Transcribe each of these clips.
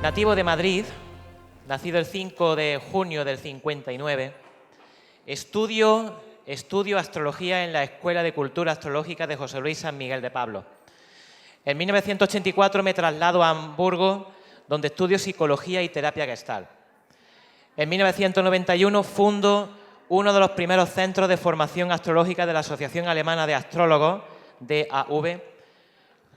Nativo de Madrid, nacido el 5 de junio del 59, estudio astrología en la Escuela de Cultura Astrológica de José Luis San Miguel de Pablo. En 1984 me traslado a Hamburgo, donde estudio psicología y terapia Gestalt. En 1991 fundo uno de los primeros centros de formación astrológica de la Asociación Alemana de Astrólogos, DAV,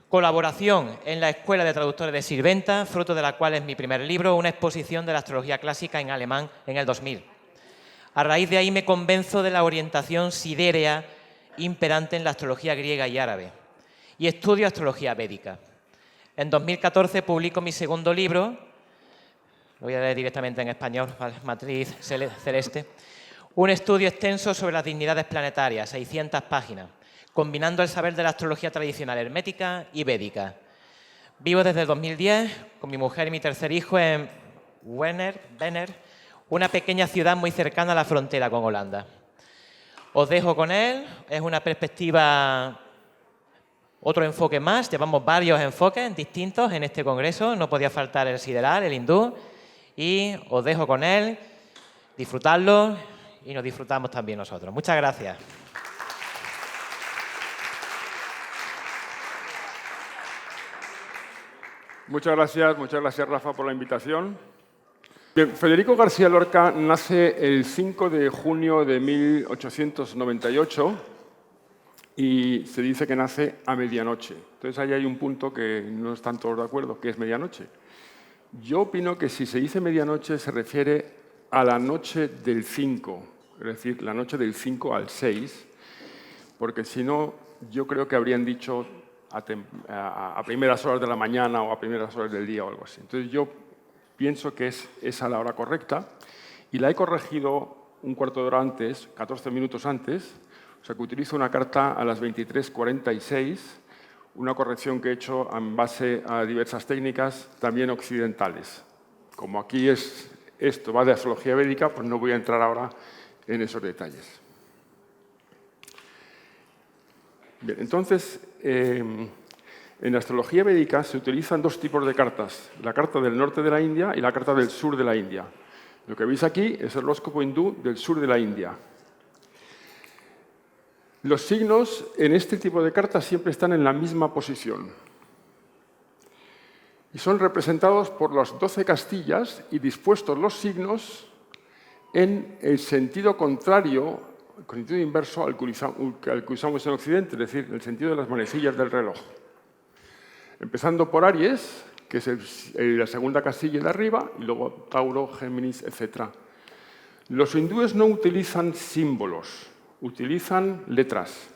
colaboración en la Escuela de Traductores de Sirventa, fruto de la cual es mi primer libro, una exposición de la astrología clásica en alemán en el 2000. A raíz de ahí me convenzo de la orientación sidérea imperante en la astrología griega y árabe y estudio astrología védica. En 2014 publico mi segundo libro, lo voy a leer directamente en español, Matriz Celeste, un estudio extenso sobre las dignidades planetarias, 600 páginas, combinando el saber de la astrología tradicional hermética y védica. Vivo desde el 2010 con mi mujer y mi tercer hijo en Wenner, una pequeña ciudad muy cercana a la frontera con Holanda. Os dejo con él, es una perspectiva, otro enfoque más, llevamos varios enfoques distintos en este congreso, no podía faltar el sideral, el hindú, y os dejo con él, disfrutadlo y nos disfrutamos también nosotros. Muchas gracias. Muchas gracias Rafa por la invitación. Bien, Federico García Lorca nace el 5 de junio de 1898 y se dice que nace a medianoche. Entonces ahí hay un punto que no están todos de acuerdo, que es medianoche. Yo opino que si se dice medianoche se refiere a la noche del 5, es decir, la noche del 5 al 6, porque si no, yo creo que habrían dicho a primeras horas de la mañana o a primeras horas del día o algo así. Entonces yo pienso que es esa la hora correcta y la he corregido un cuarto de hora antes, 14 minutos antes, o sea que utilizo una carta a las 23:46, una corrección que he hecho en base a diversas técnicas, también occidentales. Como aquí esto va de astrología védica, pues no voy a entrar ahora en esos detalles. Bien, entonces, en la astrología védica se utilizan dos tipos de cartas, la carta del norte de la India y la carta del sur de la India. Lo que veis aquí es el horóscopo hindú del sur de la India. Los signos en este tipo de cartas siempre están en la misma posición y son representados por las 12 castillas y dispuestos los signos en el sentido contrario, el sentido inverso al que usamos en Occidente, es decir, en el sentido de las manecillas del reloj. Empezando por Aries, que es la segunda casilla de arriba, y luego Tauro, Géminis, etc. Los hindúes no utilizan símbolos, utilizan letras.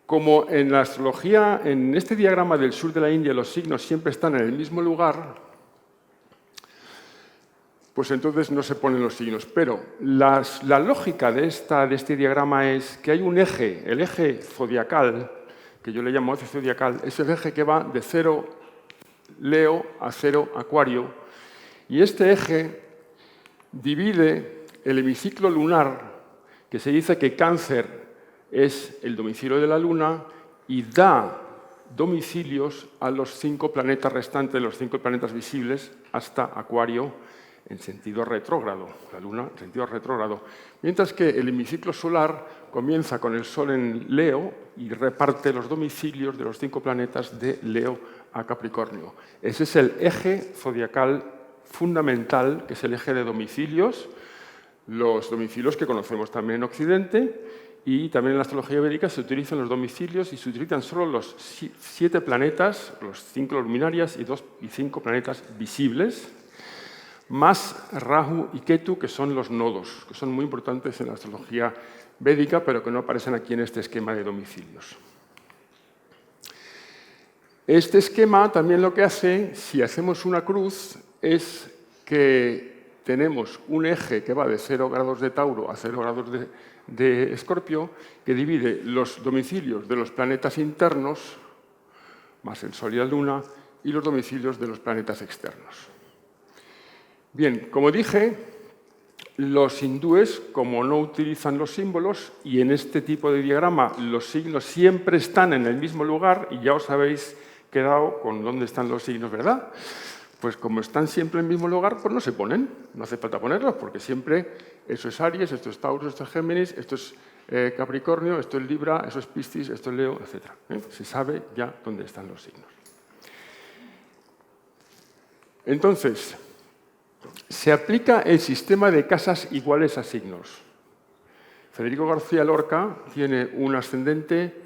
Como en la astrología, en este diagrama del sur de la India, los signos siempre están en el mismo lugar, pues entonces no se ponen los signos. Pero la lógica de este diagrama es que hay un eje, el eje zodiacal, que yo le llamo eje zodiacal, es el eje que va de 0 Leo a 0 Acuario, y este eje divide el hemiciclo lunar, que se dice que Cáncer es el domicilio de la Luna, y da domicilios a los 5 planetas restantes, los 5 planetas visibles, hasta Acuario, en sentido retrógrado, la Luna en sentido retrógrado. Mientras que el hemiciclo solar comienza con el Sol en Leo y reparte los domicilios de los 5 planetas de Leo a Capricornio. Ese es el eje zodiacal fundamental, que es el eje de domicilios, los domicilios que conocemos también en Occidente, y también en la astrología védica se utilizan los domicilios y se utilizan solo los 7 planetas, los 5 luminarias y 5 planetas visibles, más Rahu y Ketu, que son los nodos, que son muy importantes en la astrología védica, pero que no aparecen aquí en este esquema de domicilios. Este esquema también lo que hace, si hacemos una cruz, es que tenemos un eje que va de 0 grados de Tauro a 0 grados de Escorpio, que divide los domicilios de los planetas internos, más el Sol y la Luna, y los domicilios de los planetas externos. Bien, como dije, los hindúes, como no utilizan los símbolos, y en este tipo de diagrama los signos siempre están en el mismo lugar, y ya os habéis quedado con dónde están los signos, ¿verdad? pues como están siempre en el mismo lugar, pues no se ponen. No hace falta ponerlos, porque siempre eso es Aries, esto es Tauro, esto es Géminis, esto es Capricornio, esto es Libra, eso es Piscis, esto es Leo, etc. Se sabe ya dónde están los signos. Entonces, se aplica el sistema de casas iguales a signos. Federico García Lorca tiene un ascendente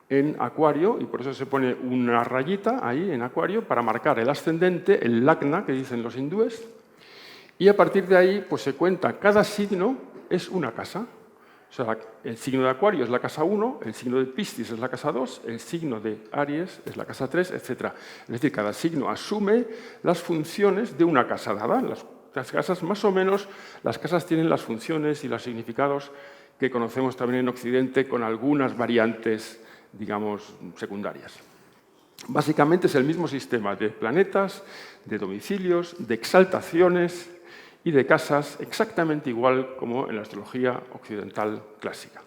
en Acuario y por eso se pone una rayita ahí en Acuario para marcar el ascendente, el lagna, que dicen los hindúes, y a partir de ahí pues se cuenta, cada signo es una casa. O sea, el signo de Acuario es la casa 1, el signo de Piscis es la casa 2, el signo de Aries es la casa 3, etc. Es decir, cada signo asume las funciones de una casa dada. Las casas, más o menos, las casas tienen las funciones y los significados que conocemos también en Occidente con algunas variantes, digamos, secundarias. Básicamente es el mismo sistema de planetas, de domicilios, de exaltaciones y de casas exactamente igual como en la astrología occidental clásica.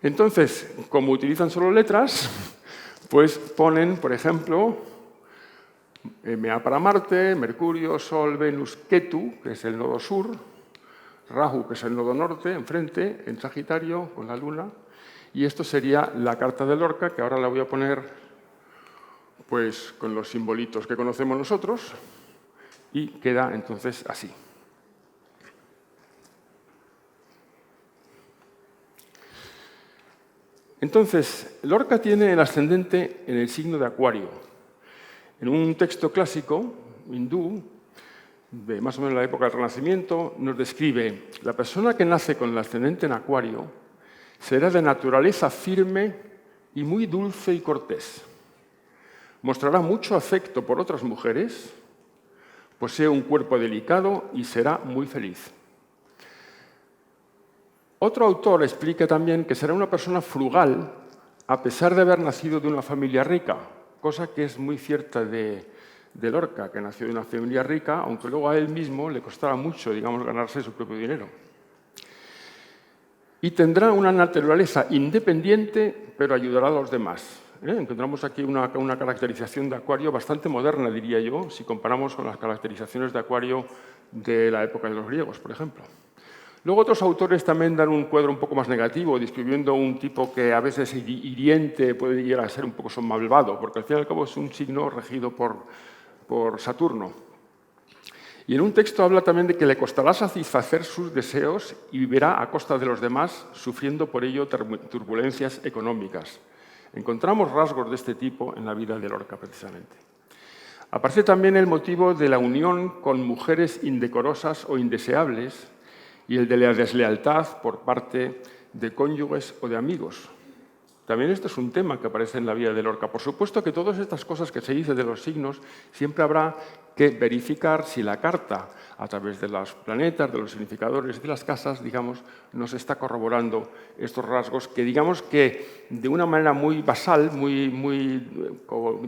Entonces, como utilizan solo letras, pues ponen, por ejemplo, Ma para Marte, Mercurio, Sol, Venus, Ketu, que es el nodo sur, Rahu, que es el nodo norte, enfrente, en Sagitario, con la Luna, y esto sería la carta de Lorca, que ahora la voy a poner pues, con los simbolitos que conocemos nosotros, y queda entonces así. Entonces, Lorca tiene el ascendente en el signo de Acuario. En un texto clásico hindú, de más o menos la época del Renacimiento, nos describe: la persona que nace con el ascendente en Acuario será de naturaleza firme y muy dulce y cortés. Mostrará mucho afecto por otras mujeres, posee un cuerpo delicado y será muy feliz. Otro autor explica también que será una persona frugal a pesar de haber nacido de una familia rica, cosa que es muy cierta de Lorca, que nació de una familia rica, aunque luego a él mismo le costaba mucho, digamos, ganarse su propio dinero. Y tendrá una naturaleza independiente, pero ayudará a los demás. Encontramos aquí una caracterización de Acuario bastante moderna, diría yo, si comparamos con las caracterizaciones de Acuario de la época de los griegos, por ejemplo. Luego otros autores también dan un cuadro un poco más negativo, describiendo un tipo que a veces es hiriente, puede llegar a ser un poco malvado, porque al fin y al cabo es un signo regido por Saturno. Y en un texto habla también de que le costará satisfacer sus deseos y vivirá a costa de los demás, sufriendo por ello turbulencias económicas. Encontramos rasgos de este tipo en la vida de Lorca, precisamente. Aparece también el motivo de la unión con mujeres indecorosas o indeseables y el de la deslealtad por parte de cónyuges o de amigos. También esto es un tema que aparece en la vida de Lorca. Por supuesto que todas estas cosas que se dicen de los signos, siempre habrá que verificar si la carta, a través de los planetas, de los significadores de las casas, digamos, nos está corroborando estos rasgos que, digamos que de una manera muy basal, muy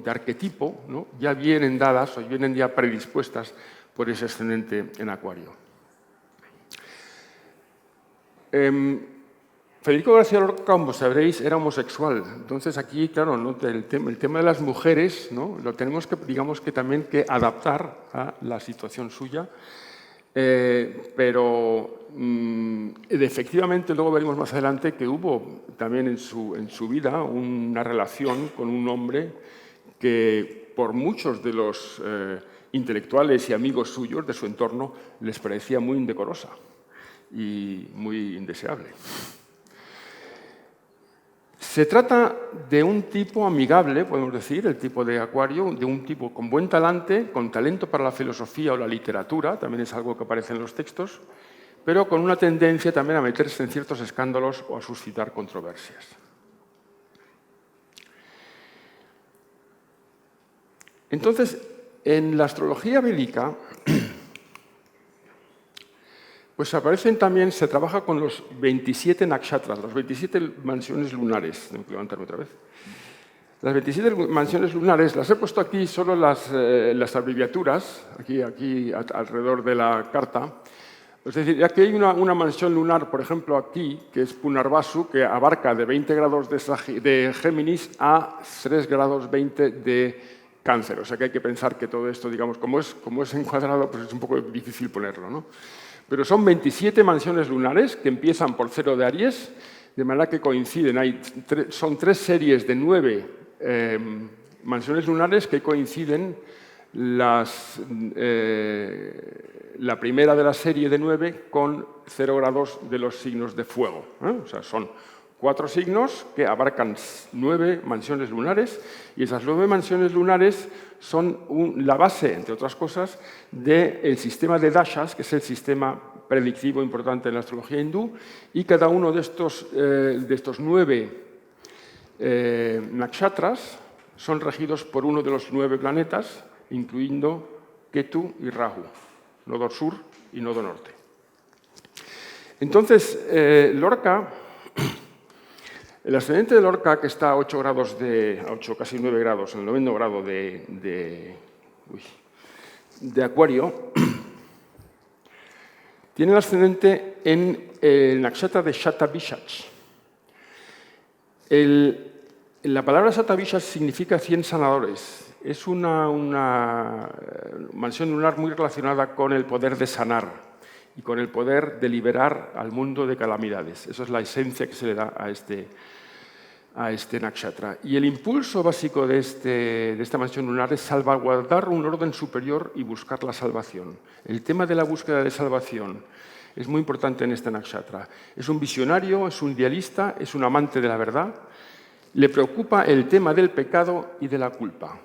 de arquetipo, ¿no?, ya vienen dadas o vienen ya predispuestas por ese ascendente en Acuario. Federico García Lorca, como sabréis, era homosexual. Entonces aquí, claro, ¿no?, el tema de las mujeres, ¿no?, lo tenemos que, digamos, que también que adaptar a la situación suya. Pero efectivamente luego veremos más adelante que hubo también en su vida una relación con un hombre que por muchos de los intelectuales y amigos suyos de su entorno les parecía muy indecorosa y muy indeseable. Se trata de un tipo amigable, podemos decir, el tipo de Acuario, de un tipo con buen talante, con talento para la filosofía o la literatura, también es algo que aparece en los textos, pero con una tendencia también a meterse en ciertos escándalos o a suscitar controversias. Entonces, en la astrología védica, pues aparecen también, se trabaja con los 27 nakshatras, las 27 mansiones lunares. Tengo que levantarme otra vez. Las 27 mansiones lunares, las he puesto aquí solo las abreviaturas, aquí alrededor de la carta. Es decir, aquí hay una mansión lunar, por ejemplo, aquí, que es Punarvasu, que abarca de 20 grados de Géminis a 3 grados 20 de Cáncer. O sea que hay que pensar que todo esto, digamos, como es encuadrado, pues es un poco difícil ponerlo, ¿no? Pero son 27 mansiones lunares que empiezan por 0 de Aries, de manera que coinciden. Son 3 series de 9 mansiones lunares que coinciden. La primera de la serie de 9 con 0 grados de los signos de fuego. O sea, son 4 signos que abarcan 9 mansiones lunares, y esas 9 mansiones lunares son la base, entre otras cosas, del sistema de dashas, que es el sistema predictivo importante en la astrología hindú, y cada uno de estos 9 nakshatras son regidos por uno de los 9 planetas, incluyendo Ketu y Rahu, nodo sur y nodo norte. Entonces, Lorca, el ascendente de Lorca, que está a 8 grados a 8, casi 9 grados, en el 9º grado de Acuario, tiene el ascendente en el nakshatra de Shatabishach. La palabra Shatabishach significa 100 sanadores. Es una mansión lunar muy relacionada con el poder de sanar y con el poder de liberar al mundo de calamidades. Esa es la esencia que se le da a este nakshatra. Y el impulso básico de esta mansión lunar es salvaguardar un orden superior y buscar la salvación. El tema de la búsqueda de salvación es muy importante en este nakshatra. Es un visionario, es un idealista, es un amante de la verdad. Le preocupa el tema del pecado y de la culpa.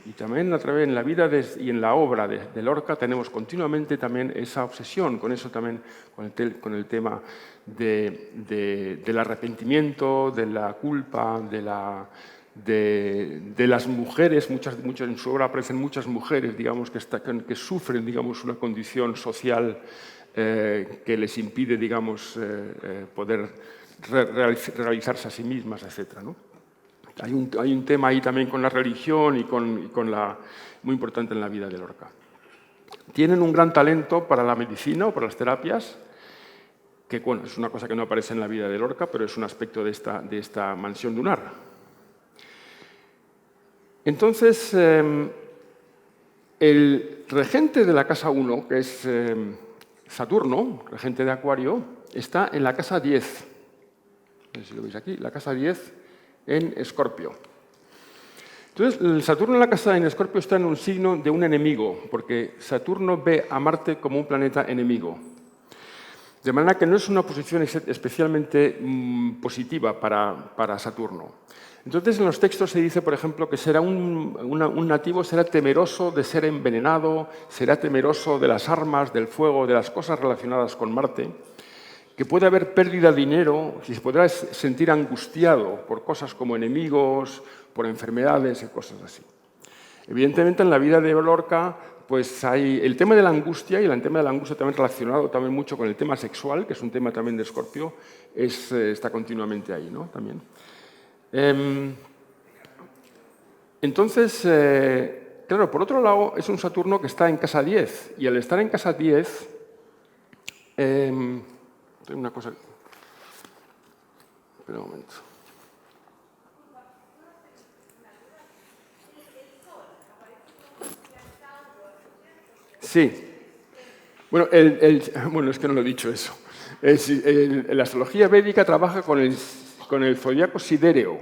Y también en la vida y en la obra de Lorca tenemos continuamente también esa obsesión, con eso también, con el tema del arrepentimiento, de la culpa, de las mujeres. En su obra aparecen muchas mujeres, digamos, que sufren, digamos, una condición social que les impide, digamos, poder realizarse a sí mismas, etc., ¿no? Hay un tema ahí también con la religión y con muy importante en la vida de Lorca. Tienen un gran talento para la medicina o para las terapias, que bueno, es una cosa que no aparece en la vida de Lorca, pero es un aspecto de esta mansión lunar. Entonces, el regente de la casa 1, que es Saturno, regente de Acuario, está en la casa 10. No sé si lo veis aquí, la casa 10 en Escorpio. Entonces, el Saturno en la casa en Escorpio está en un signo de un enemigo, porque Saturno ve a Marte como un planeta enemigo. De manera que no es una posición especialmente positiva para Saturno. Entonces, en los textos se dice, por ejemplo, que un nativo será temeroso de ser envenenado, será temeroso de las armas, del fuego, de las cosas relacionadas con Marte, que puede haber pérdida de dinero, que se podrá sentir angustiado por cosas como enemigos, por enfermedades y cosas así. Evidentemente, en la vida de Lorca, pues hay el tema de la angustia, y el tema de la angustia también relacionado también mucho con el tema sexual, que es un tema también de Escorpio, está continuamente ahí, ¿no? También. Entonces, claro, por otro lado, es un Saturno que está en casa 10, y al estar en casa 10, tengo una cosa. Espera un momento. Sí. Bueno, es que no lo he dicho eso. La astrología védica trabaja con el zodiaco sidéreo.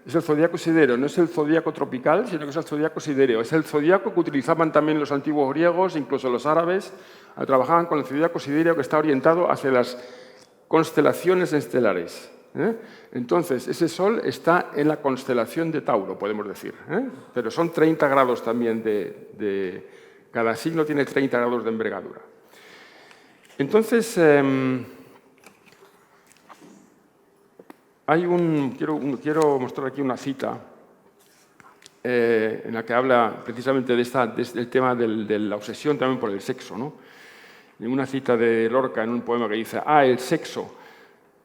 Es el zodiaco sidéreo, no es el zodiaco tropical, sino que es el zodiaco sidéreo. Es el zodiaco que utilizaban también los antiguos griegos, incluso los árabes. Trabajaban con el zodiaco sidéreo, que está orientado hacia las constelaciones estelares. Entonces, ese Sol está en la constelación de Tauro, podemos decir. Pero son 30 grados también cada signo tiene 30 grados de envergadura. Entonces, quiero mostrar aquí una cita en la que habla precisamente del tema de la obsesión también por el sexo, ¿no? Una cita de Lorca en un poema que dice: el sexo,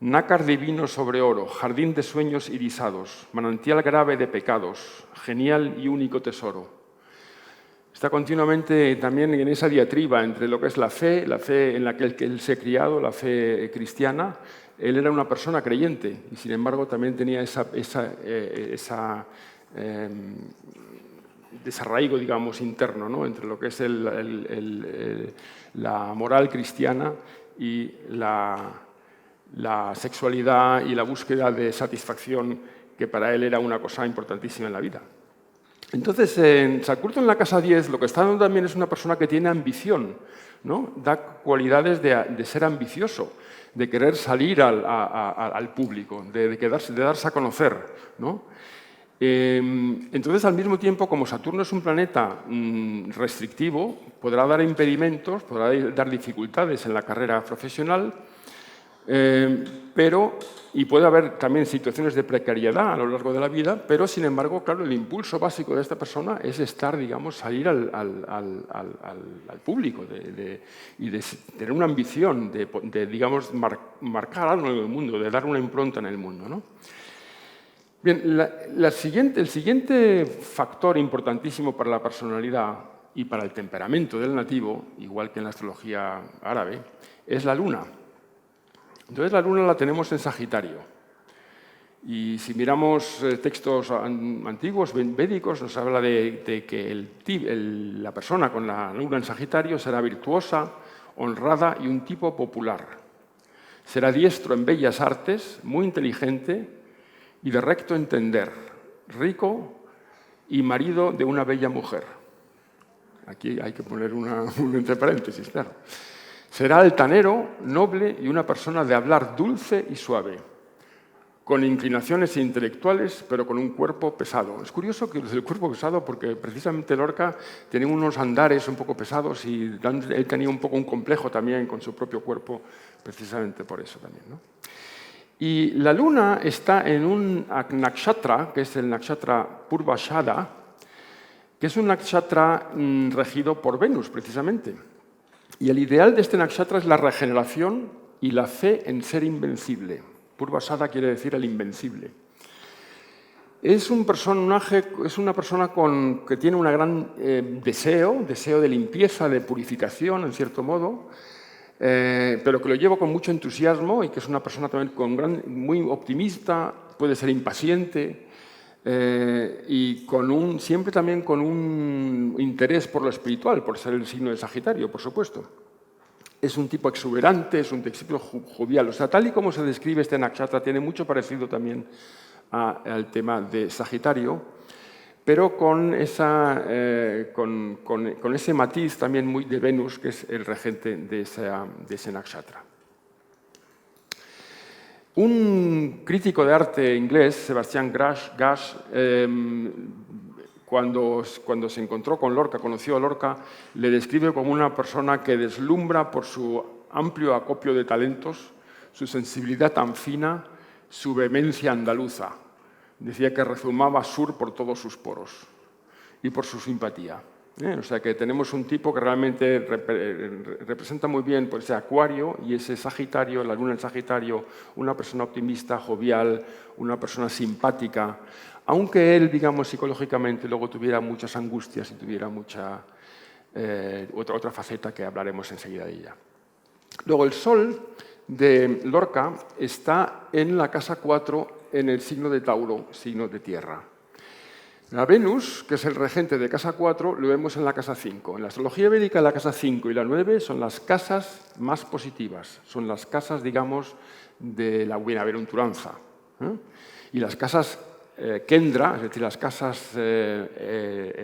nácar divino sobre oro, jardín de sueños irisados, manantial grave de pecados, genial y único tesoro. Está continuamente también en esa diatriba entre lo que es la fe en la que él se ha criado, la fe cristiana. Él era una persona creyente y, sin embargo, también tenía esa desarraigo, digamos, interno, ¿no?, entre lo que es la moral cristiana y la sexualidad y la búsqueda de satisfacción, que para él era una cosa importantísima en la vida. Entonces, en Sakurto, en la casa 10, lo que está dando también es una persona que tiene ambición, ¿no? Da cualidades de ser ambicioso, de querer salir al público, de darse a conocer, ¿no? Entonces, al mismo tiempo, como Saturno es un planeta restrictivo, podrá dar impedimentos, podrá dar dificultades en la carrera profesional, y puede haber también situaciones de precariedad a lo largo de la vida, pero sin embargo, claro, el impulso básico de esta persona es estar, digamos, salir al público y de tener una ambición de digamos, marcar algo en el mundo, de dar una impronta en el mundo, ¿no? Bien, el siguiente factor importantísimo para la personalidad y para el temperamento del nativo, igual que en la astrología árabe, es la luna. Entonces, la luna la tenemos en Sagitario. Y si miramos textos antiguos, védicos, nos habla de que la persona con la luna en Sagitario será virtuosa, honrada y un tipo popular. Será diestro en bellas artes, muy inteligente y de recto entender, rico y marido de una bella mujer. Aquí hay que poner un entre paréntesis, claro. Será altanero, noble y una persona de hablar dulce y suave, con inclinaciones intelectuales, pero con un cuerpo pesado. Es curioso que el cuerpo pesado, porque precisamente Lorca tenía unos andares un poco pesados y él tenía un poco un complejo también con su propio cuerpo, precisamente por eso también, ¿no? Y la luna está en un nakshatra, que es el nakshatra Purvashada, que es un nakshatra regido por Venus, precisamente. Y el ideal de este nakshatra es la regeneración y la fe en ser invencible. Purvasada quiere decir el invencible. Es un personaje, es una persona que tiene un gran deseo de limpieza, de purificación, en cierto modo, pero que lo lleva con mucho entusiasmo y que es una persona también muy optimista, puede ser impaciente, y siempre también con un interés por lo espiritual, por ser el signo de Sagitario, por supuesto. Es un tipo exuberante, es un tipo jovial. O sea, tal y como se describe este nakshatra, tiene mucho parecido también al tema de Sagitario, pero con ese matiz también muy de Venus, que es el regente de ese nakshatra. Un crítico de arte inglés, Sebastian Gash, cuando se encontró con Lorca, conoció a Lorca, le describe como una persona que deslumbra por su amplio acopio de talentos, su sensibilidad tan fina, su vehemencia andaluza. Decía que rezumaba sur por todos sus poros y por su simpatía. O sea que tenemos un tipo que realmente representa muy bien por ese Acuario y ese Sagitario, la luna en Sagitario, una persona optimista, jovial, una persona simpática, aunque él, digamos, psicológicamente luego tuviera muchas angustias y tuviera otra faceta que hablaremos enseguida de ella. Luego, el Sol de Lorca está en la casa 4 en el signo de Tauro, signo de tierra. La Venus, que es el regente de casa 4, lo vemos en la casa 5. En la astrología védica, la casa 5 y la 9 son las casas más positivas, son las casas, digamos, de la bienaventuranza. Y las casas Kendra, es decir, las casas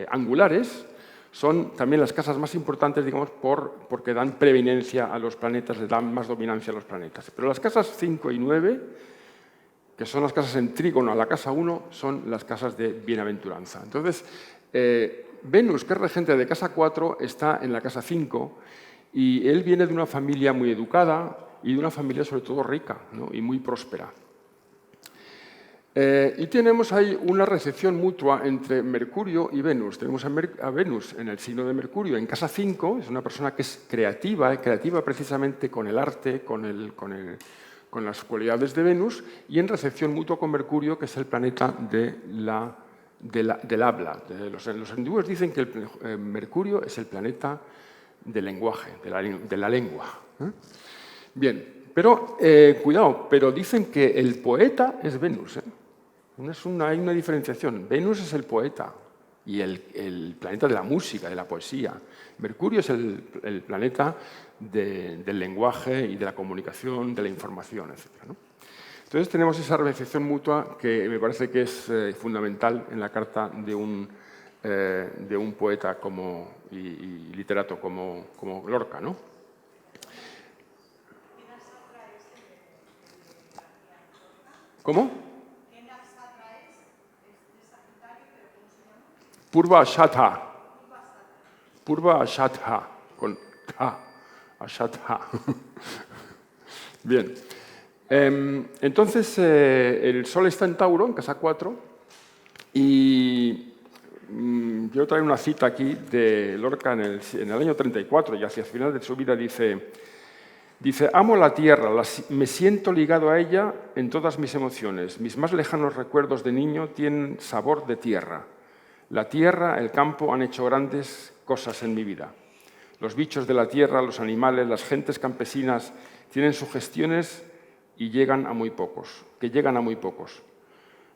angulares, son también las casas más importantes, digamos, porque dan preeminencia a los planetas, dan más dominancia a los planetas. Pero las casas 5 y 9, que son las casas en trígono a la casa 1, son las casas de bienaventuranza. Entonces, Venus, que es regente de casa 4, está en la casa 5 y él viene de una familia muy educada y de una familia sobre todo rica, ¿no?, y muy próspera. Y tenemos ahí una recepción mutua entre Mercurio y Venus. Tenemos a Venus en el signo de Mercurio en casa 5, es una persona que es creativa precisamente con el arte, con las cualidades de Venus, y en recepción mutua con Mercurio, que es el planeta del habla. Los hindúes dicen que Mercurio es el planeta del lenguaje, de la lengua. Bien, pero cuidado, pero dicen que el poeta es Venus. Hay una diferenciación. Venus es el poeta y el planeta de la música, de la poesía. Mercurio es el planeta del lenguaje y de la comunicación, de la información, etc., ¿no? Entonces tenemos esa realización mutua que me parece que es fundamental en la carta de un poeta y literato como Lorca, ¿no? ¿Cómo? Purva Ashatha. Purva Ashatha. Con ta. Ashatha. Bien. Entonces, el Sol está en Tauro, en casa 4, y yo traigo una cita aquí de Lorca en el año 34, y hacia el final de su vida dice, amo la tierra, me siento ligado a ella en todas mis emociones. Mis más lejanos recuerdos de niño tienen sabor de tierra. La tierra, el campo han hecho grandes cosas en mi vida. Los bichos de la tierra, los animales, las gentes campesinas tienen sugestiones y llegan a muy pocos.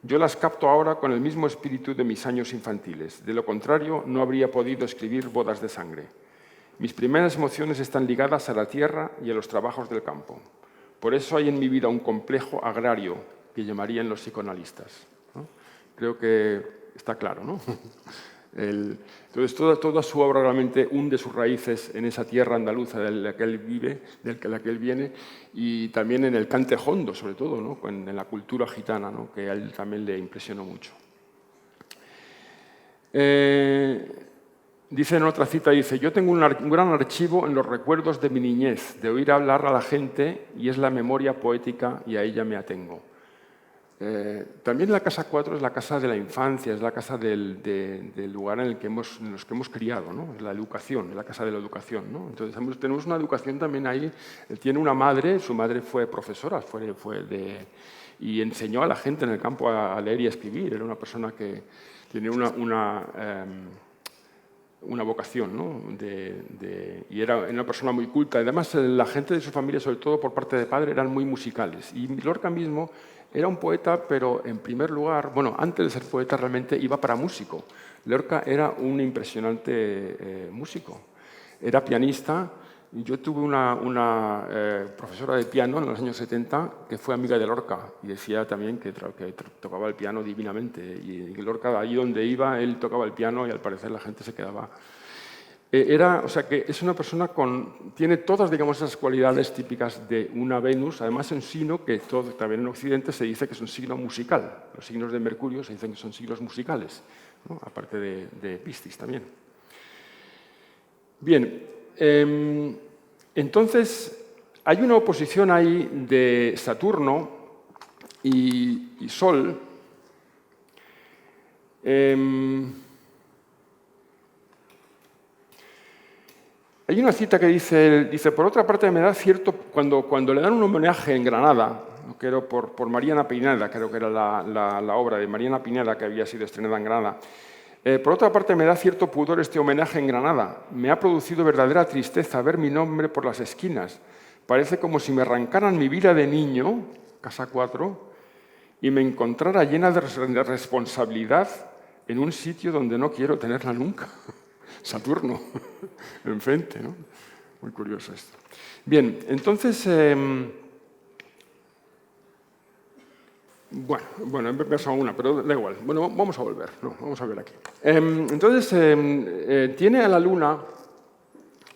Yo las capto ahora con el mismo espíritu de mis años infantiles. De lo contrario, no habría podido escribir Bodas de sangre. Mis primeras emociones están ligadas a la tierra y a los trabajos del campo. Por eso hay en mi vida un complejo agrario que llamarían los psicoanalistas, ¿no? Creo que está claro, ¿no? Entonces, toda su obra realmente hunde sus raíces en esa tierra andaluza de la que él vive, de la que él viene, y también en el cante jondo, sobre todo, ¿no? En la cultura gitana, ¿no? Que a él también le impresionó mucho. Dice en otra cita, yo tengo un gran archivo en los recuerdos de mi niñez, de oír hablar a la gente, y es la memoria poética y a ella me atengo. También la casa 4 es la casa de la infancia, es la casa del lugar en los que hemos criado, ¿no? Es la educación, es la casa de la educación, ¿no? Entonces tenemos una educación también ahí. Él tiene una madre, su madre fue profesora, y enseñó a la gente en el campo a leer y a escribir. Era una persona que tiene una vocación, ¿no? Y era una persona muy culta. Además, la gente de su familia, sobre todo por parte de padre, eran muy musicales. Y Lorca mismo era un poeta, pero en primer lugar, bueno, antes de ser poeta realmente iba para músico. Lorca era un impresionante músico. Era pianista. Yo tuve una profesora de piano en los años 70 que fue amiga de Lorca y decía también que tocaba el piano divinamente. Y Lorca, allí donde iba, él tocaba el piano y al parecer la gente se quedaba. O sea que es una persona tiene todas, digamos, esas cualidades típicas de una Venus, además un signo que también en Occidente se dice que es un signo musical. Los signos de Mercurio se dicen que son signos musicales, ¿no? Aparte de Piscis también. Bien, entonces hay una oposición ahí de Saturno y Sol. Hay una cita que dice, por otra parte me da cierto, cuando le dan un homenaje en Granada, que era por Mariana Pineda, creo que era la obra de Mariana Pineda que había sido estrenada en Granada, por otra parte me da cierto pudor este homenaje en Granada. Me ha producido verdadera tristeza ver mi nombre por las esquinas. Parece como si me arrancaran mi vida de niño, casa 4, y me encontrara llena de responsabilidad en un sitio donde no quiero tenerla nunca. Saturno, enfrente, ¿no? Muy curioso esto. Bien, entonces, bueno, he empezado una, pero da igual. Bueno, vamos a volver, no, vamos a ver aquí. Entonces, tiene a la Luna.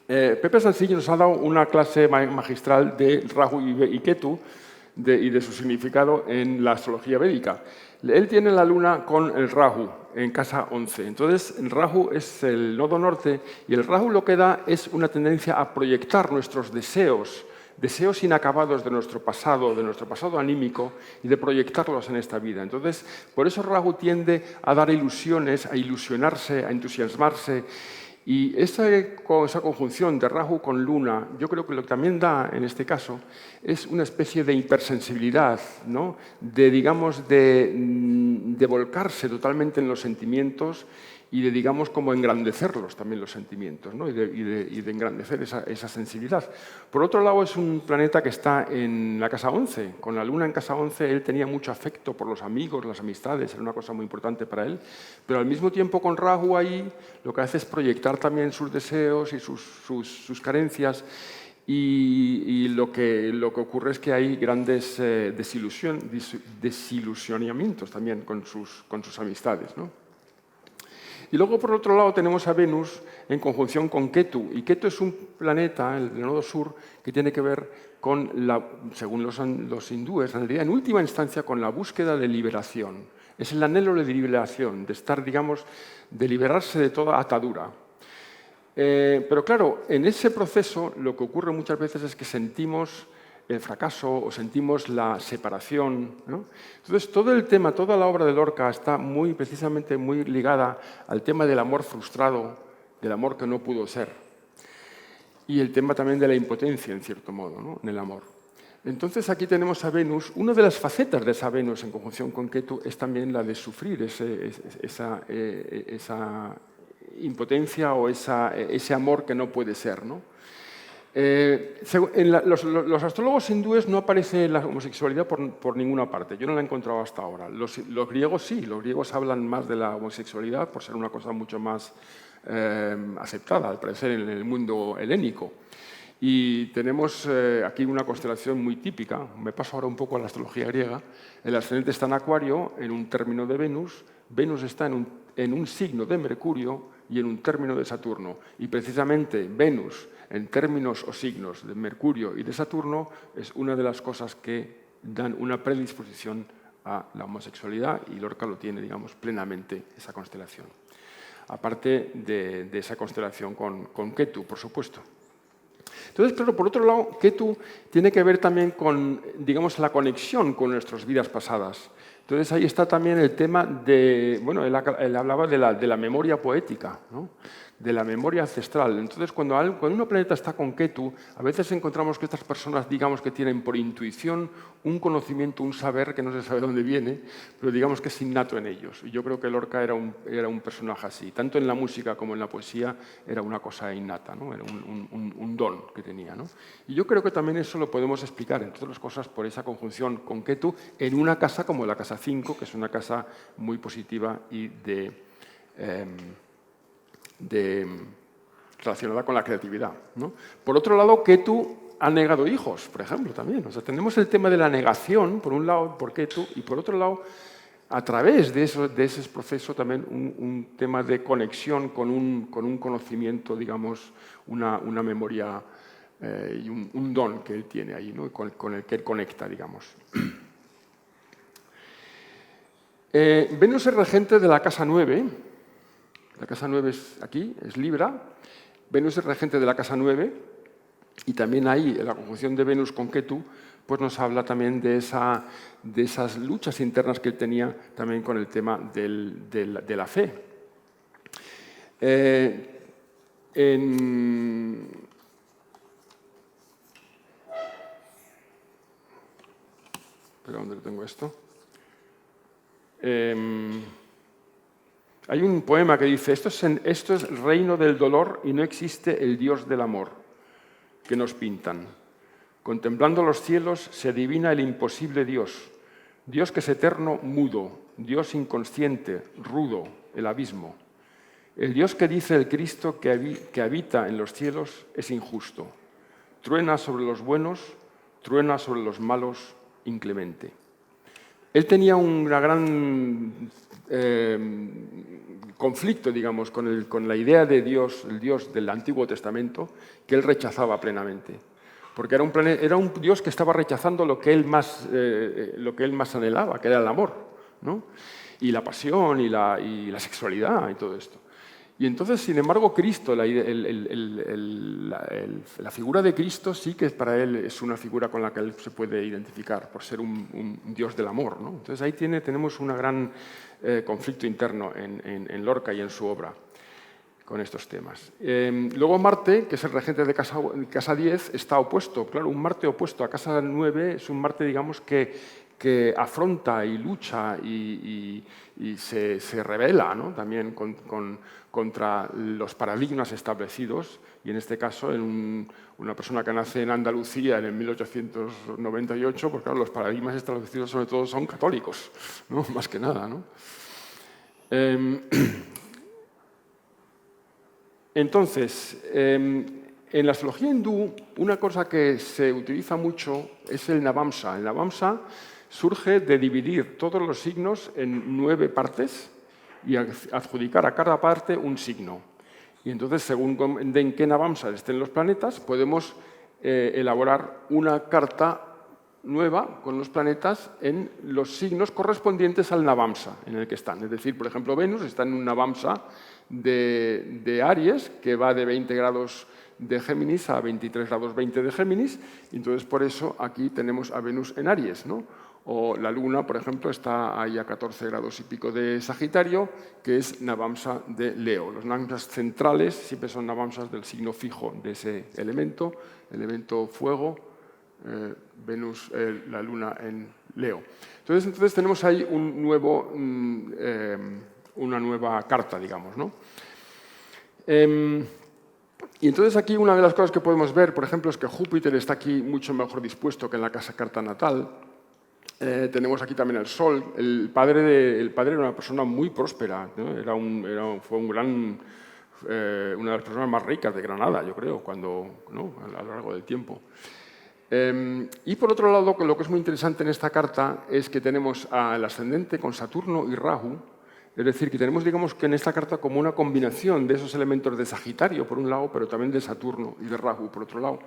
Pepe Sancillo nos ha dado una clase magistral de Rahu y Ketu y de su significado en la astrología védica. Él tiene la Luna con el Rahu en casa 11. Entonces, el Rahu es el nodo norte y el Rahu lo que da es una tendencia a proyectar nuestros deseos inacabados de nuestro pasado anímico y de proyectarlos en esta vida. Entonces, por eso Rahu tiende a dar ilusiones, a ilusionarse, a entusiasmarse. Y esa conjunción de Rahu con Luna, yo creo que lo que también da, en este caso, es una especie de hipersensibilidad, ¿no? De volcarse totalmente en los sentimientos y de, digamos, como engrandecerlos también los sentimientos, ¿no? y de engrandecer esa sensibilidad. Por otro lado, es un planeta que está en la casa 11. Con la Luna en casa 11, él tenía mucho afecto por los amigos, las amistades, era una cosa muy importante para él, pero al mismo tiempo con Rahu ahí lo que hace es proyectar también sus deseos y sus carencias, y lo que ocurre es que hay grandes desilusionamientos también con sus amistades, ¿no? Y luego, por otro lado, tenemos a Venus en conjunción con Ketu. Y Ketu es un planeta, el nodo sur, que tiene que ver con, según los hindúes, en realidad, en última instancia, con la búsqueda de liberación. Es el anhelo de liberación, de estar, digamos, de liberarse de toda atadura. Pero claro, en ese proceso lo que ocurre muchas veces es que sentimos el fracaso o sentimos la separación, ¿no? Entonces, todo el tema, toda la obra de Lorca está precisamente muy ligada al tema del amor frustrado, del amor que no pudo ser, y el tema también de la impotencia, en cierto modo, ¿no? En el amor. Entonces, aquí tenemos a Venus. Una de las facetas de esa Venus en conjunción con Ketu es también la de sufrir esa impotencia o ese amor que no puede ser, ¿no? Los astrólogos hindúes no aparece la homosexualidad por ninguna parte. Yo no la he encontrado hasta ahora. Los griegos sí, los griegos hablan más de la homosexualidad por ser una cosa mucho más aceptada, al parecer, en el mundo helénico. Y tenemos aquí una constelación muy típica. Me paso ahora un poco a la astrología griega. El ascendente está en Acuario, en un término de Venus. Venus está en un signo de Mercurio y en un término de Saturno. Y precisamente Venus, en términos o signos de Mercurio y de Saturno, es una de las cosas que dan una predisposición a la homosexualidad, y Lorca lo tiene, digamos, plenamente, esa constelación. Aparte de esa constelación con Ketu, por supuesto. Entonces, claro, por otro lado, Ketu tiene que ver también con, digamos, la conexión con nuestras vidas pasadas. Entonces, ahí está también el tema de, bueno, él hablaba de la memoria poética, ¿no? De la memoria ancestral. Entonces, cuando un planeta está con Ketu, a veces encontramos que estas personas, digamos, que tienen por intuición un conocimiento, un saber que no se sabe dónde viene, pero digamos que es innato en ellos. Y yo creo que Lorca era un personaje así. Tanto en la música como en la poesía era una cosa innata, ¿no? Era un don que tenía, ¿no? Y yo creo que también eso lo podemos explicar, entre otras cosas, por esa conjunción con Ketu en una casa como la casa 5, que es una casa muy positiva y relacionada con la creatividad, ¿no? Por otro lado, Ketu ha negado hijos, por ejemplo, también. O sea, tenemos el tema de la negación, por un lado, por Ketu, y por otro lado, a través de ese proceso también un tema de conexión con un conocimiento, digamos, una memoria y un don que él tiene ahí, ¿no? Con el que él conecta, digamos. Venus es regente de la casa 9. La casa 9 es aquí, es Libra. Venus es regente de la casa 9, y también ahí, en la conjunción de Venus con Ketu, pues nos habla también de esas luchas internas que él tenía también con el tema de la fe. ¿Pero dónde lo tengo esto? Hay un poema que dice: esto es reino del dolor y no existe el Dios del amor que nos pintan. Contemplando los cielos se adivina el imposible Dios, Dios que es eterno, mudo, Dios inconsciente, rudo, el abismo. El Dios que dice el Cristo que habita en los cielos es injusto. Truena sobre los buenos, truena sobre los malos, inclemente. Él tenía un gran conflicto, digamos, con la idea de Dios, el Dios del Antiguo Testamento, que él rechazaba plenamente. Porque era un Dios que estaba rechazando lo que él más anhelaba, que era el amor, ¿no? Y la pasión y la sexualidad y todo esto. Y entonces, sin embargo, Cristo, la figura de Cristo sí que para él es una figura con la que él se puede identificar, por ser un Dios del amor, ¿no? Entonces ahí tenemos un gran conflicto interno en Lorca y en su obra con estos temas. Luego Marte, que es el regente de casa 10, está opuesto. Claro, un Marte opuesto a casa 9 es un Marte, digamos, que que afronta y lucha y se rebela, ¿no? También contra los paradigmas establecidos, y en este caso en una persona que nace en Andalucía en el 1898, pues claro, los paradigmas establecidos sobre todo son católicos, ¿no? Más que nada, ¿no? Entonces, en la astrología hindú, una cosa que se utiliza mucho es el Navamsa. El Navamsa surge de dividir todos los signos en 9 partes y adjudicar a cada parte un signo. Y entonces, según en qué Navamsa estén los planetas, podemos elaborar una carta nueva con los planetas en los signos correspondientes al Navamsa en el que están. Es decir, por ejemplo, Venus está en un Navamsa de Aries, que va de 20 grados de Géminis a 23 grados 20 de Géminis, y entonces por eso aquí tenemos a Venus en Aries, ¿no? O la Luna, por ejemplo, está ahí a 14 grados y pico de Sagitario, que es Navamsa de Leo. Los Navamsas centrales siempre son Navamsas del signo fijo de ese elemento fuego, Venus, la Luna en Leo. Entonces tenemos ahí una nueva carta, digamos, ¿no? Y entonces aquí una de las cosas que podemos ver, por ejemplo, es que Júpiter está aquí mucho mejor dispuesto que en la casa carta natal. Tenemos aquí también el Sol. El padre era una persona muy próspera, ¿no? Fue una de las personas más ricas de Granada, yo creo, ¿no? A lo largo del tiempo. Y por otro lado, lo que es muy interesante en esta carta es que tenemos al ascendente con Saturno y Rahu. Es decir, que tenemos, digamos, que en esta carta como una combinación de esos elementos de Sagitario, por un lado, pero también de Saturno y de Rahu, por otro lado,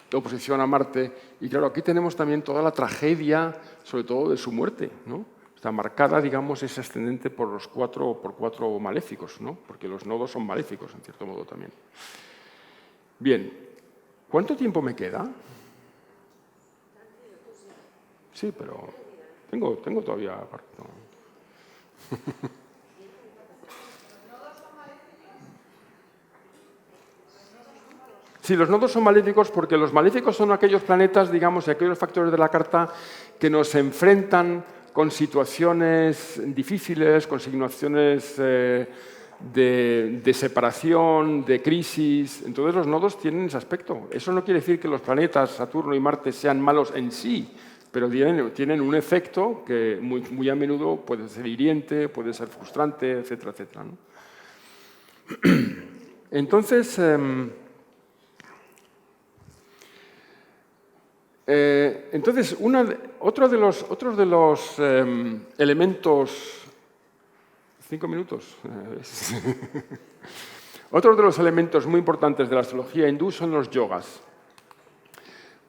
de oposición a Marte. Y claro, aquí tenemos también toda la tragedia, sobre todo de su muerte, ¿no? Está marcada, digamos, ese ascendente por cuatro maléficos, ¿no? Porque los nodos son maléficos, en cierto modo, también. Bien, ¿cuánto tiempo me queda? Sí, pero tengo todavía... Sí, los nodos son maléficos porque los maléficos son aquellos planetas, digamos, y aquellos factores de la carta que nos enfrentan con situaciones difíciles, con situaciones de separación, de crisis. Entonces los nodos tienen ese aspecto. Eso no quiere decir que los planetas Saturno y Marte sean malos en sí, pero tienen un efecto que muy a menudo puede ser hiriente, puede ser frustrante, etcétera, etcétera, ¿no? Entonces, otro de los elementos... 5 minutos. Otro de los elementos muy importantes de la astrología hindú son los yogas.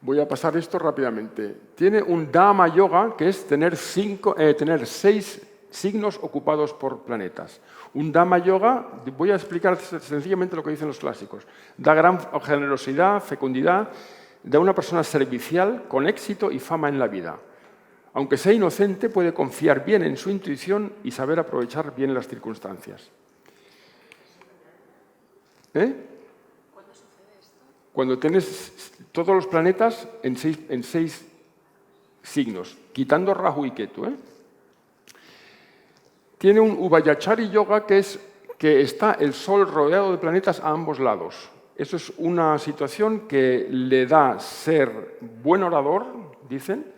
Voy a pasar esto rápidamente. Tiene un Dhamma Yoga, que es tener 6 signos ocupados por planetas. Un Dhamma Yoga, voy a explicar sencillamente lo que dicen los clásicos. Da gran generosidad, fecundidad, da una persona servicial, con éxito y fama en la vida. Aunque sea inocente, puede confiar bien en su intuición y saber aprovechar bien las circunstancias. ¿Cuándo sucede esto? Cuando tienes todos los planetas en 6 signos, quitando Rahu y Ketu. Tiene un Ubayachari Yoga, que es que está el Sol rodeado de planetas a ambos lados. Eso es una situación que le da ser buen orador, dicen.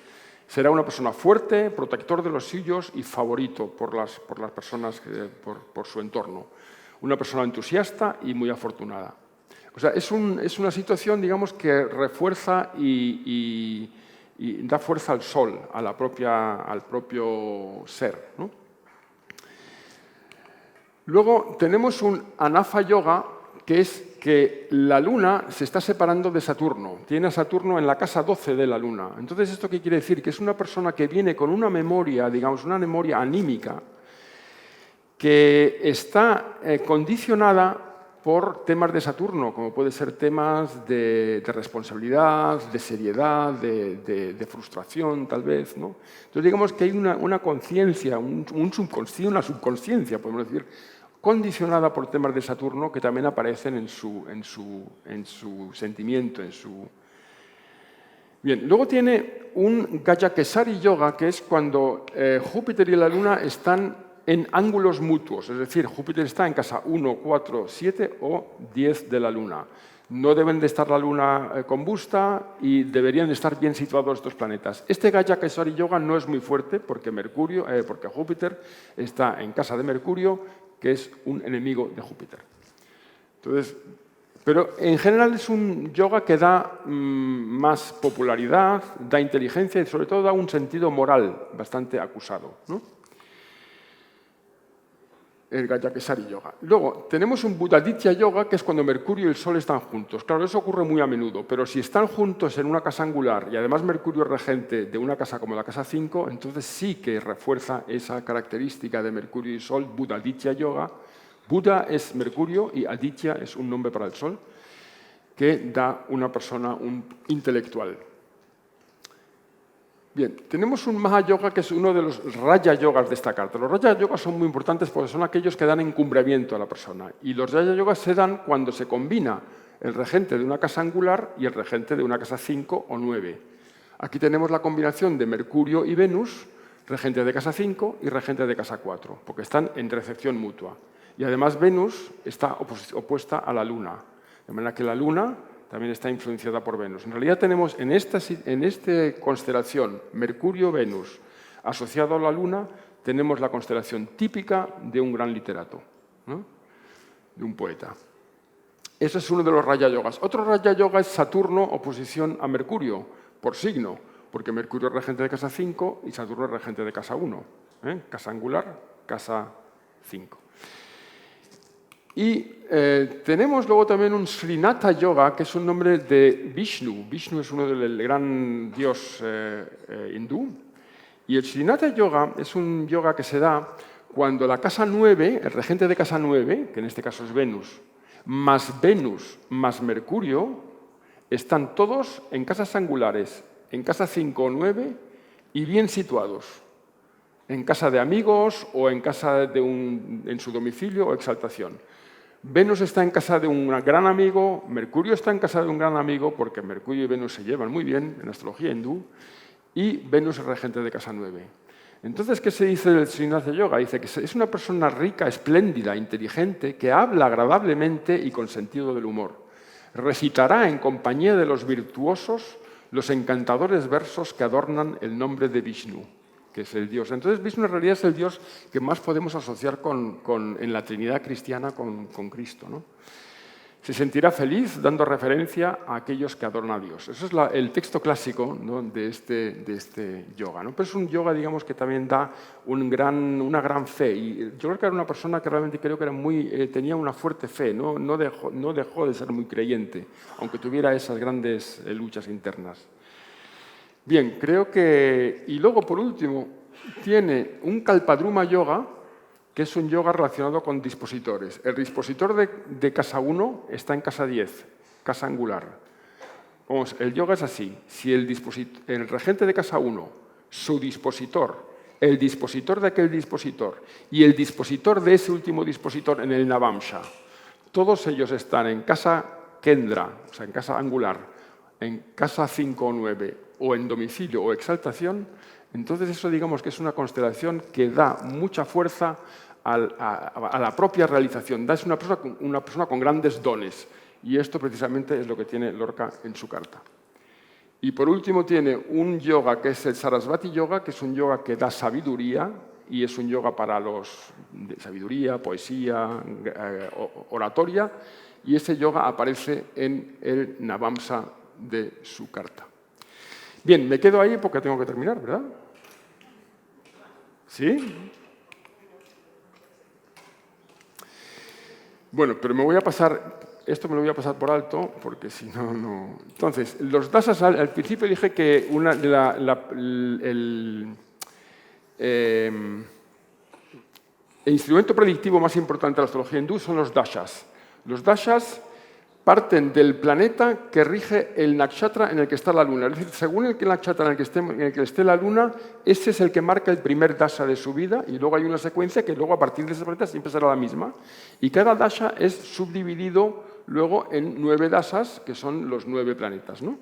Será una persona fuerte, protector de los suyos y favorito por las personas, por su entorno. Una persona entusiasta y muy afortunada. O sea, es una situación, digamos, que refuerza y da fuerza al sol, al propio ser, ¿no? Luego tenemos un Anafa Yoga, que es que la Luna se está separando de Saturno. Tiene a Saturno en la casa 12 de la Luna. Entonces, ¿esto qué quiere decir? Que es una persona que viene con una memoria, digamos, una memoria anímica, que está condicionada por temas de Saturno, como pueden ser temas de responsabilidad, de seriedad, de frustración, tal vez, ¿no? Entonces, digamos que hay una conciencia, una subconsciencia, podemos decir, condicionada por temas de Saturno que también aparecen en su sentimiento, Bien, luego tiene un Gaya-Kesari Yoga, que es cuando Júpiter y la Luna están en ángulos mutuos, es decir, Júpiter está en casa 1, 4, 7 o 10 de la Luna. No deben de estar la Luna combusta y deberían estar bien situados estos planetas. Este Gaya-Kesari Yoga no es muy fuerte porque Júpiter está en casa de Mercurio, que es un enemigo de Júpiter. Entonces, pero en general es un yoga que da más popularidad, da inteligencia y sobre todo da un sentido moral bastante acusado, ¿no? El Gaya-Kesari Yoga. Luego, tenemos un Buddhaditya Yoga, que es cuando Mercurio y el Sol están juntos. Claro, eso ocurre muy a menudo, pero si están juntos en una casa angular y además Mercurio es regente de una casa como la casa 5, entonces sí que refuerza esa característica de Mercurio y Sol, Buddhaditya Yoga. Buddha es Mercurio y Aditya es un nombre para el Sol, que da una persona un intelectual. Bien, tenemos un Mahayoga que es uno de los Raya Yogas de esta carta. Los Raya Yogas son muy importantes porque son aquellos que dan encumbramiento a la persona. Y los Raya Yogas se dan cuando se combina el regente de una casa angular y el regente de una casa 5 o 9. Aquí tenemos la combinación de Mercurio y Venus, regente de casa 5 y regente de casa 4, porque están en recepción mutua. Y además Venus está opuesta a la Luna, de manera que la Luna también está influenciada por Venus. En realidad tenemos en esta constelación Mercurio-Venus asociado a la Luna, tenemos la constelación típica de un gran literato, ¿no? De un poeta. Ese es uno de los Raya Yogas. Otro Raya Yoga es Saturno oposición a Mercurio, por signo, porque Mercurio es regente de casa 5 y Saturno es regente de casa 1. Casa angular, casa 5. Y tenemos luego también un Srinatha Yoga, que es un nombre de Vishnu. Vishnu es uno del gran dios hindú. Y el Srinatha Yoga es un yoga que se da cuando la casa 9, el regente de casa 9, que en este caso es Venus más Mercurio, están todos en casas angulares, en casa 5 o 9 y bien situados. En casa de amigos o en casa en su domicilio o exaltación. Venus está en casa de un gran amigo, Mercurio está en casa de un gran amigo, porque Mercurio y Venus se llevan muy bien en astrología hindú, y Venus es regente de casa 9. Entonces, ¿qué se dice del Srinatha Yoga? Dice que es una persona rica, espléndida, inteligente, que habla agradablemente y con sentido del humor. Recitará en compañía de los virtuosos los encantadores versos que adornan el nombre de Vishnu, que es el Dios. Entonces, Vishnu en realidad es el Dios que más podemos asociar en la Trinidad cristiana con Cristo, ¿no? Se sentirá feliz dando referencia a aquellos que adoran a Dios. Eso es el texto clásico, ¿no? de este yoga, ¿no? Pero es un yoga, digamos, que también da una gran fe. Y yo creo que era una persona que realmente creo que era tenía una fuerte fe, no dejó de ser muy creyente, aunque tuviera esas grandes luchas internas. Bien, creo que... Y luego, por último, tiene un Kalpadruma Yoga, que es un yoga relacionado con dispositores. El dispositor de casa 1 está en casa 10, casa angular. Vamos, el yoga es así. Si el regente de casa 1, su dispositor, el dispositor de aquel dispositor y el dispositor de ese último dispositor en el Navamsha, todos ellos están en casa Kendra, o sea, en casa angular, en casa 5 o 9, o en domicilio o exaltación, entonces eso digamos que es una constelación que da mucha fuerza a la propia realización. Es una persona con grandes dones, y esto precisamente es lo que tiene Lorca en su carta. Y por último tiene un yoga que es el Sarasvati Yoga, que es un yoga que da sabiduría, y es un yoga para sabiduría, poesía, oratoria, y ese yoga aparece en el Navamsa de su carta. Bien, me quedo ahí porque tengo que terminar, ¿verdad? ¿Sí? Bueno, pero me voy a pasar, esto me lo voy a pasar por alto porque si no, no... Entonces, los dasas, al principio dije que el instrumento predictivo más importante de la astrología hindú son los dashas. Los dashas parten del planeta que rige el nakshatra en el que está la luna. Es decir, según el nakshatra en el que esté la luna, ese es el que marca el primer dasha de su vida, y luego hay una secuencia que luego a partir de ese planeta siempre será la misma. Y cada dasha es subdividido luego en 9 dashas, que son los 9 planetas, ¿no?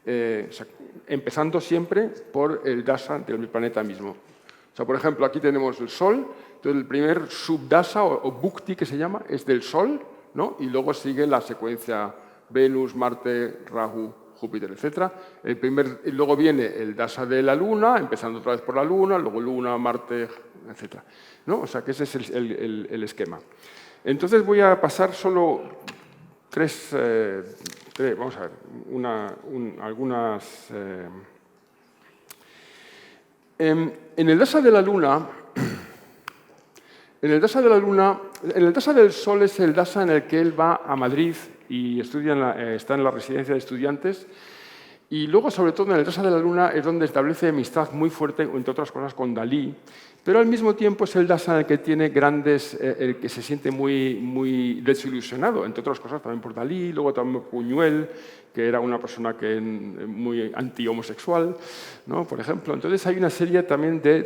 o sea, empezando siempre por el dasa del planeta mismo. O sea, por ejemplo, aquí tenemos el Sol, entonces el primer subdasa o bhukti que se llama es del Sol, ¿no? Y luego sigue la secuencia Venus, Marte, Rahu, Júpiter, etc. Y luego viene el dasa de la Luna, empezando otra vez por la Luna, luego Luna, Marte, etc. ¿No? O sea, que ese es el esquema. Entonces voy a pasar solo tres, vamos a ver, algunas... En el dasa de la Luna, en el dasa del Sol es el dasa en el que él va a Madrid y estudia está en la residencia de estudiantes. Y luego, sobre todo, en el dasa de la Luna es donde establece amistad muy fuerte, entre otras cosas, con Dalí. Pero al mismo tiempo es el dasa en el que tiene el que se siente muy desilusionado, entre otras cosas también por Dalí, luego también por Buñuel, que era una persona muy anti-homosexual, ¿no? Por ejemplo. Entonces hay una serie también de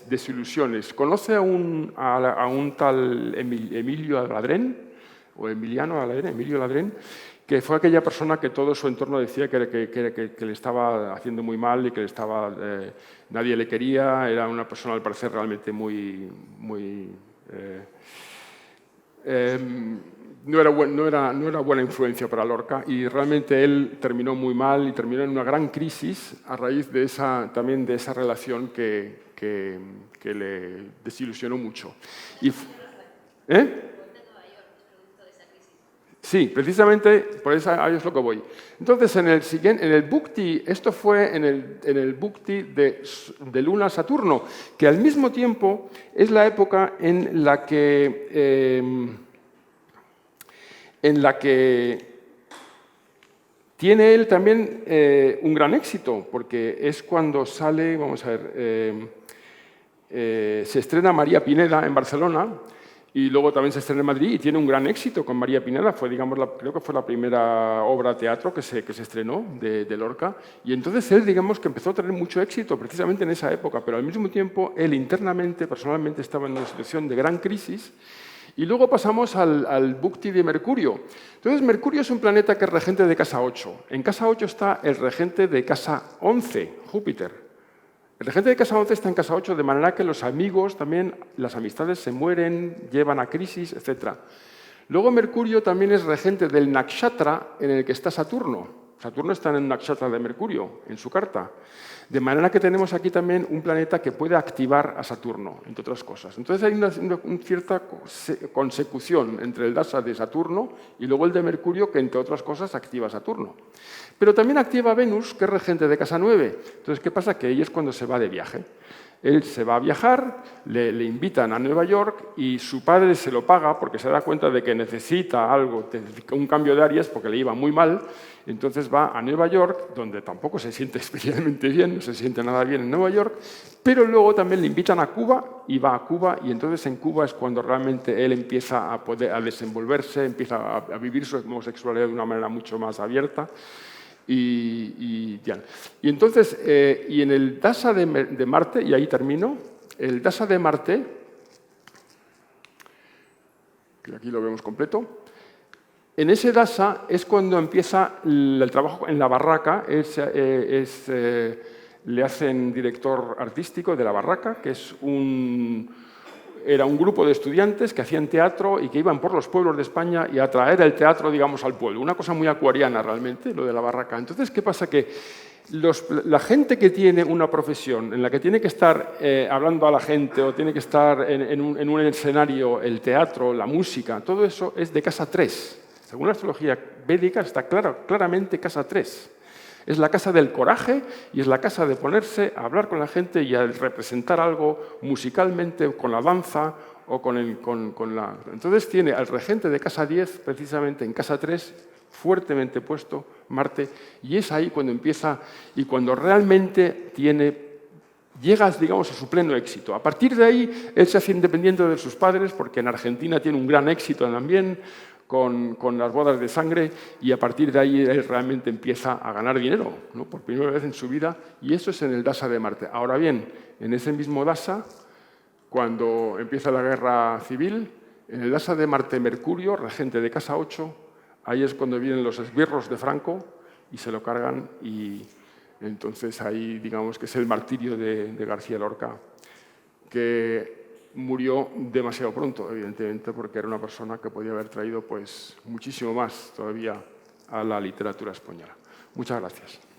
desilusiones. ¿Conoce a un tal Emilio Aladrén? O Emiliano Aladrén, Emilio Aladrén, que fue aquella persona que todo su entorno decía que le estaba haciendo muy mal y que nadie le quería, era una persona al parecer realmente no era buena influencia para Lorca, y realmente él terminó muy mal y terminó en una gran crisis a raíz también de esa relación que le desilusionó mucho. Sí, precisamente por eso ahí es lo que voy. Entonces, en el Bhukti, esto fue en el Bhukti de Luna-Saturno, que al mismo tiempo es la época en la que tiene él también un gran éxito, porque es cuando sale, vamos a ver, se estrena María Pineda en Barcelona, y luego también se estrena en Madrid y tiene un gran éxito con María Pineda. Fue, digamos, creo que fue la primera obra de teatro que se estrenó de Lorca. Y entonces él, digamos, que empezó a tener mucho éxito precisamente en esa época, pero al mismo tiempo él internamente, personalmente, estaba en una situación de gran crisis. Y luego pasamos al Bhukti de Mercurio. Entonces, Mercurio es un planeta que es regente de casa 8. En casa 8 está el regente de casa 11, Júpiter. El regente de casa 11 está en casa 8, de manera que los amigos también, las amistades se mueren, llevan a crisis, etc. Luego Mercurio también es regente del nakshatra en el que está Saturno. Saturno está en el nakshatra de Mercurio, en su carta. De manera que tenemos aquí también un planeta que puede activar a Saturno, entre otras cosas. Entonces hay una cierta consecución entre el dasa de Saturno y luego el de Mercurio, que entre otras cosas activa a Saturno. Pero también activa a Venus, que es regente de casa 9. Entonces, ¿qué pasa? Que ahí es cuando se va de viaje. Él se va a viajar, le invitan a Nueva York y su padre se lo paga porque se da cuenta de que necesita algo, un cambio de áreas porque le iba muy mal. Entonces va a Nueva York, donde tampoco se siente especialmente bien, no se siente nada bien en Nueva York, pero luego también le invitan a Cuba y va a Cuba, y entonces en Cuba es cuando realmente él empieza a desenvolverse, empieza a vivir su homosexualidad de una manera mucho más abierta. Y entonces, y en el dasa de Marte, y ahí termino, el dasa de Marte, que aquí lo vemos completo, en ese dasa es cuando empieza el trabajo en la Barraca, le hacen director artístico de la Barraca, que era un grupo de estudiantes que hacían teatro y que iban por los pueblos de España y a traer el teatro, digamos, al pueblo. Una cosa muy acuariana realmente, lo de la Barraca. Entonces, ¿qué pasa? Que la gente que tiene una profesión en la que tiene que estar hablando a la gente o tiene que estar en un escenario, el teatro, la música, todo eso es de casa 3. Según la astrología védica está claramente casa 3. Es la casa del coraje y es la casa de ponerse a hablar con la gente y a representar algo musicalmente con la danza o con la... Entonces tiene al regente de casa 10 precisamente en casa 3 fuertemente puesto Marte, y es ahí cuando empieza y cuando realmente llega, digamos, a su pleno éxito. A partir de ahí él se hace independiente de sus padres, porque en Argentina tiene un gran éxito también con las bodas de sangre, y a partir de ahí él realmente empieza a ganar dinero, ¿no? Por primera vez en su vida, y eso es en el dasa de Marte. Ahora bien, en ese mismo dasa, cuando empieza la guerra civil, en el dasa de Marte Mercurio, regente de casa 8, ahí es cuando vienen los esbirros de Franco y se lo cargan, y entonces ahí digamos que es el martirio de García Lorca, que murió demasiado pronto, evidentemente, porque era una persona que podía haber traído pues, muchísimo más todavía a la literatura española. Muchas gracias.